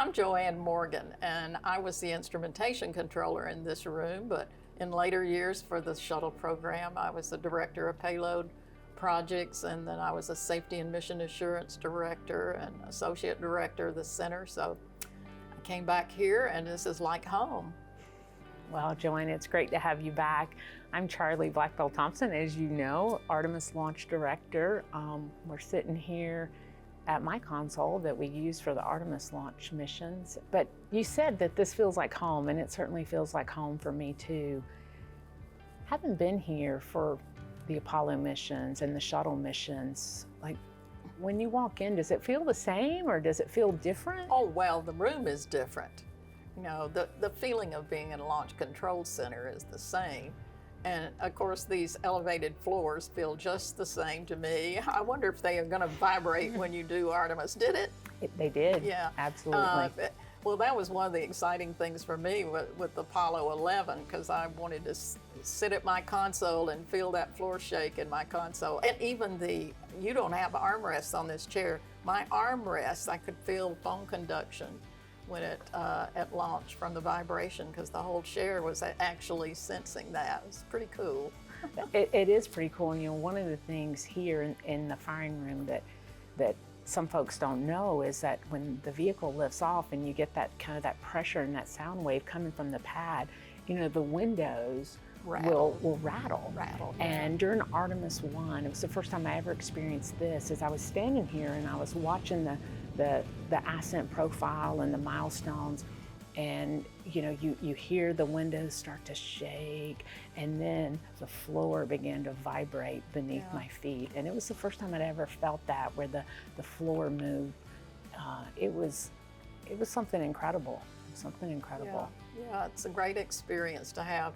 I'm JoAnn Morgan, and I was the instrumentation controller in this room, but in later years for the shuttle program, I was the director of payload projects, and then I was a safety and mission assurance director and associate director of the center. So I came back here, and this is like home. Well, JoAnn, it's great to have you back. I'm Charlie Blackwell Thompson, as you know, Artemis Launch Director. We're sitting here at my console that we use for the Artemis launch missions. But you said that this feels like home, and it certainly feels like home for me too. Having been here for the Apollo missions and the shuttle missions, like when you walk in, does it feel the same or does it feel different? Oh, well, the room is different. You know, the feeling of being in a launch control center is the same. And of course, these elevated floors feel just the same to me. I wonder if they are going to vibrate when you do Artemis. Did it? They did. Yeah. Absolutely. Well, that was one of the exciting things for me with Apollo 11, because I wanted to sit at my console and feel that floor shake in my console. And even you don't have armrests on this chair. My armrests, I could feel bone conduction when at launch from the vibration, because the whole chair was actually sensing that. It was pretty cool. It is pretty cool. And, you know, one of the things here in the firing room that some folks don't know is that when the vehicle lifts off and you get that kind of that pressure and that sound wave coming from the pad, you know, the windows will rattle. And during Artemis 1, it was the first time I ever experienced this, is I was standing here and I was watching the ascent profile and the milestones, and you know, you hear the windows start to shake, and then the floor began to vibrate beneath my feet, and it was the first time I'd ever felt that, where the floor moved. It was something incredible. Yeah, it's a great experience to have.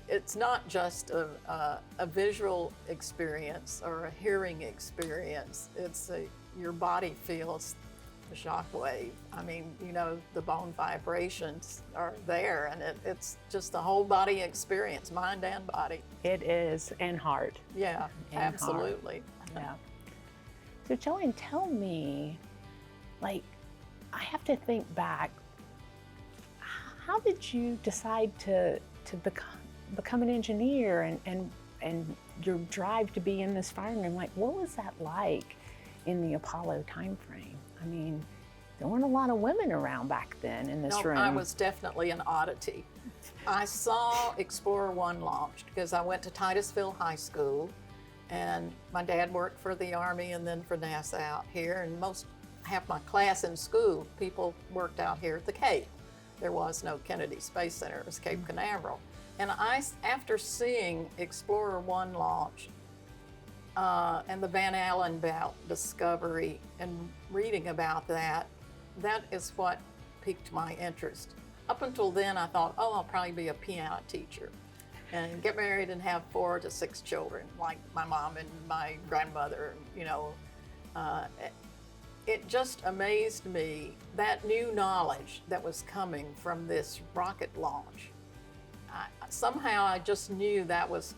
It's not just a visual experience or a hearing experience. It's your body feels the shock wave. I mean, you know, the bone vibrations are there, and it's just the whole body experience, mind and body. It is, and heart. Yeah, and absolutely. Heart. Yeah. So JoAnn, tell me, like, I have to think back, how did you decide to become an engineer and your drive to be in this firing room? Like, what was that like in the Apollo time frame? I mean, there weren't a lot of women around back then in this room. I was definitely an oddity. I saw Explorer 1 launched because I went to Titusville High School, and my dad worked for the Army and then for NASA out here, and half my class in school, people worked out here at the Cape. There was no Kennedy Space Center, it was Cape Canaveral. And after seeing Explorer 1 launch, and the Van Allen belt discovery, and reading about that is what piqued my interest. Up until then, I thought, I'll probably be a piano teacher and get married and have 4 to 6 children, like my mom and my grandmother, you know. It just amazed me, that new knowledge that was coming from this rocket launch. Somehow I just knew that was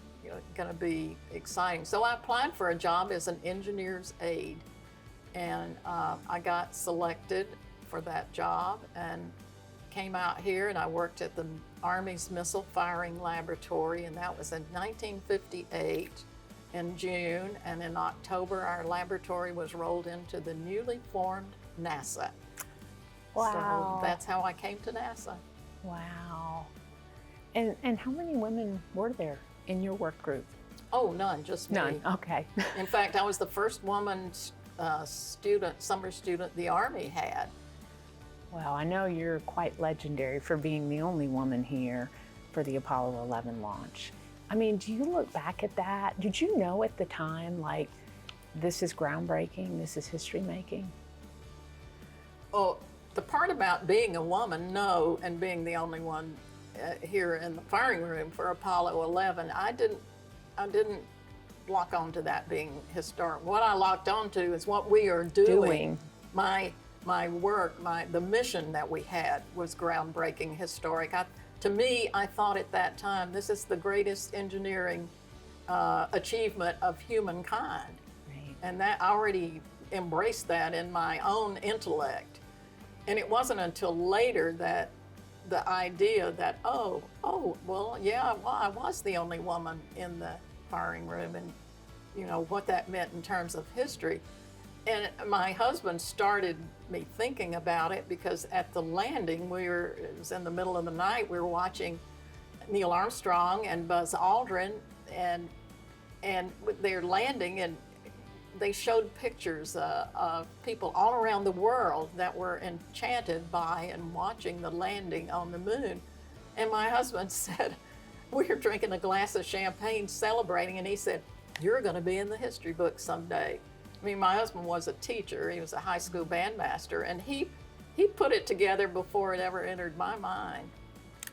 going to be exciting. So I applied for a job as an engineer's aide, and I got selected for that job and came out here, and I worked at the Army's Missile Firing Laboratory, and that was in 1958 in June, and in October our laboratory was rolled into the newly formed NASA. Wow. So that's how I came to NASA. Wow. And how many women were there in your work group? Oh, none, just me. None, okay. In fact, I was the first woman summer student the Army had. Well, I know you're quite legendary for being the only woman here for the Apollo 11 launch. I mean, do you look back at that? Did you know at the time, like, this is groundbreaking, this is history making? Well, the part about being a woman, no, and being the only one here in the firing room for Apollo 11, I didn't lock onto that being historic. What I locked onto is what we are doing. My work, the mission that we had was groundbreaking, historic. To me, I thought at that time, this is the greatest engineering achievement of humankind. Right. And that I already embraced that in my own intellect. And it wasn't until later that the idea that, well, yeah, well, I was the only woman in the firing room, and what that meant in terms of history. And my husband started me thinking about it, because at the landing, it was in the middle of the night, we were watching Neil Armstrong and Buzz Aldrin, and they're landing, and they showed pictures of people all around the world that were enchanted by and watching the landing on the moon. And my husband said, we were drinking a glass of champagne celebrating, and he said, "You're going to be in the history books someday." I mean, my husband was a teacher. He was a high school bandmaster, and he put it together before it ever entered my mind.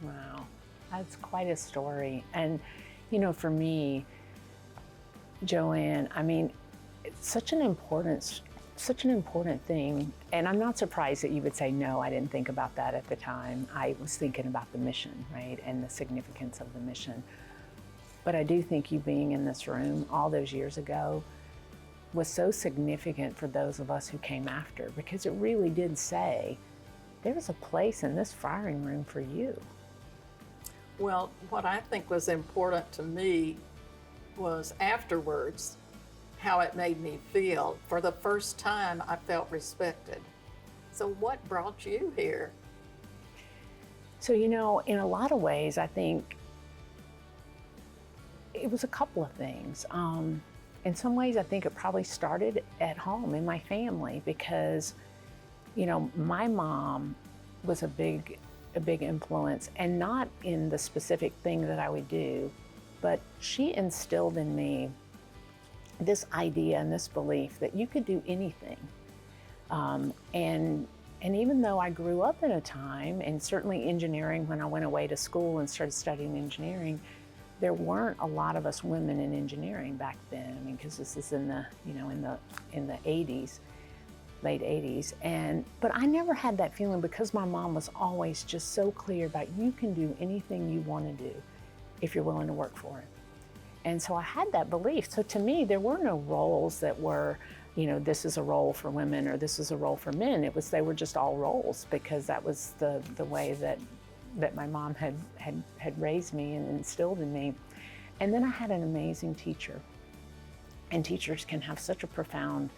Wow, that's quite a story. And, for me, JoAnn, I mean, it's such an important thing. And I'm not surprised that you would say, no, I didn't think about that at the time. I was thinking about the mission, right? And the significance of the mission. But I do think you being in this room all those years ago was so significant for those of us who came after, because it really did say, there's a place in this firing room for you. Well, what I think was important to me was afterwards, how it made me feel. For the first time, I felt respected. So what brought you here? So, in a lot of ways, I think it was a couple of things. In some ways, I think it probably started at home in my family, because, my mom was a big influence, and not in the specific thing that I would do, but she instilled in me this idea and this belief that you could do anything. And even though I grew up in a time, and certainly engineering, when I went away to school and started studying engineering, there weren't a lot of us women in engineering back then. I mean, because this is in the, in the 80s, late 80s. But I never had that feeling, because my mom was always just so clear about, you can do anything you want to do if you're willing to work for it. And so I had that belief. So to me, there were no roles that were, this is a role for women or this is a role for men. They were just all roles, because that was the way that my mom had raised me and instilled in me. And then I had an amazing teacher. And teachers can have such a profound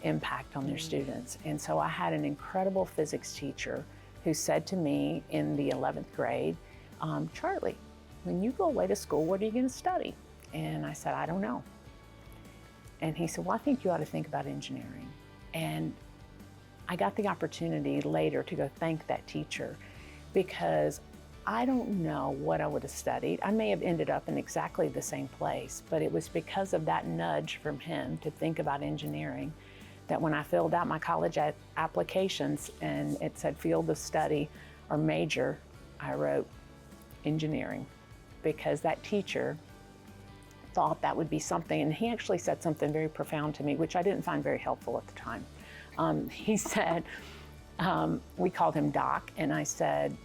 impact on their students. And so I had an incredible physics teacher who said to me in the 11th grade, Charlie, when you go away to school, what are you going to study? And I said, I don't know. And he said, well, I think you ought to think about engineering. And I got the opportunity later to go thank that teacher, because I don't know what I would have studied. I may have ended up in exactly the same place, but it was because of that nudge from him to think about engineering that when I filled out my college applications and it said field of study or major, I wrote engineering, because that teacher thought that would be something. And he actually said something very profound to me, which I didn't find very helpful at the time. He said, we called him Doc, and I said,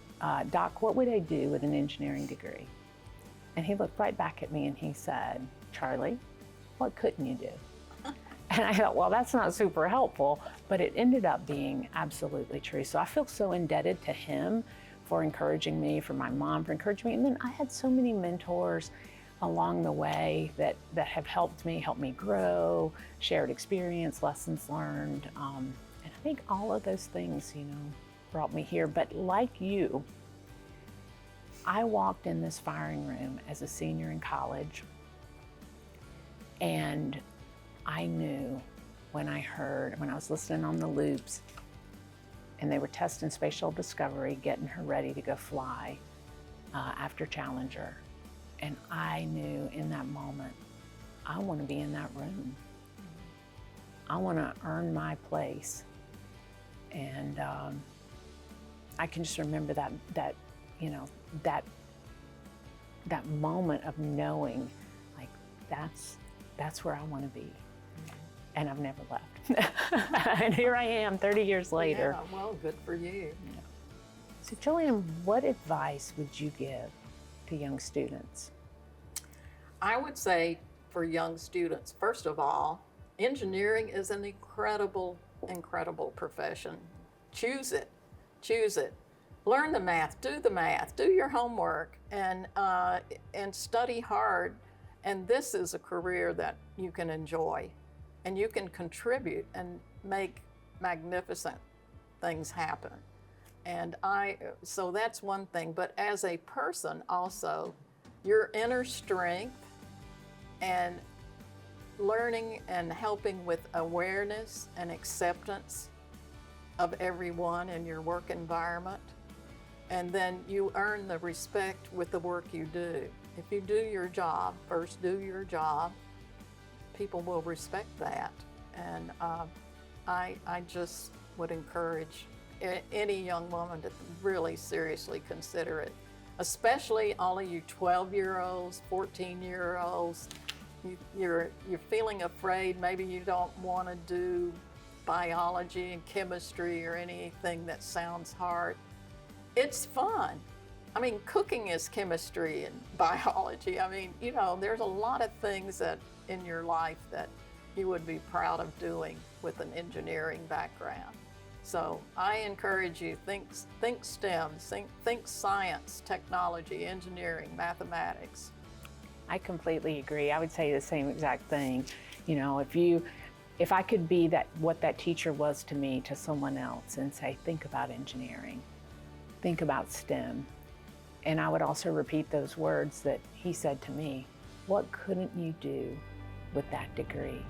Doc, what would I do with an engineering degree? And he looked right back at me and he said, Charlie, what couldn't you do? And I thought, well, that's not super helpful, but it ended up being absolutely true. So I feel so indebted to him for encouraging me, for my mom for encouraging me. And then I had so many mentors along the way that have helped me grow, shared experience, lessons learned. And I think all of those things, brought me here. But like you, I walked in this firing room as a senior in college, and I knew when I was listening on the loops, and they were testing Spatial Discovery, getting her ready to go fly after Challenger. And I knew in that moment, I want to be in that room. I want to earn my place. And I can just remember that moment of knowing, like, that's where I want to be. And I've never left. And here I am 30 years later. Yeah, well, good for you. Yeah. So JoAnn, what advice would you give to young students? I would say for young students, first of all, engineering is an incredible, incredible profession. choose it. Choose it. Learn the math, do your homework, and study hard. And this is a career that you can enjoy, and you can contribute and make magnificent things happen. And so that's one thing. But as a person also, your inner strength and learning and helping with awareness and acceptance of everyone in your work environment. And then you earn the respect with the work you do. If you do your job, first do your job, people will respect that. And I just would encourage any young woman to really seriously consider it, especially all of you 12-year-olds, 14-year-olds. You're feeling afraid, maybe you don't want to do biology and chemistry or anything that sounds hard. It's fun. I mean, cooking is chemistry and biology. I mean, you know, there's a lot of things that in your life that you would be proud of doing with an engineering background. So I encourage you, think STEM, think science, technology, engineering, mathematics. I completely agree. I would say the same exact thing. You know, if I could be what that teacher was to me, to someone else, and say, think about engineering, think about STEM. And I would also repeat those words that he said to me, what couldn't you do with that degree?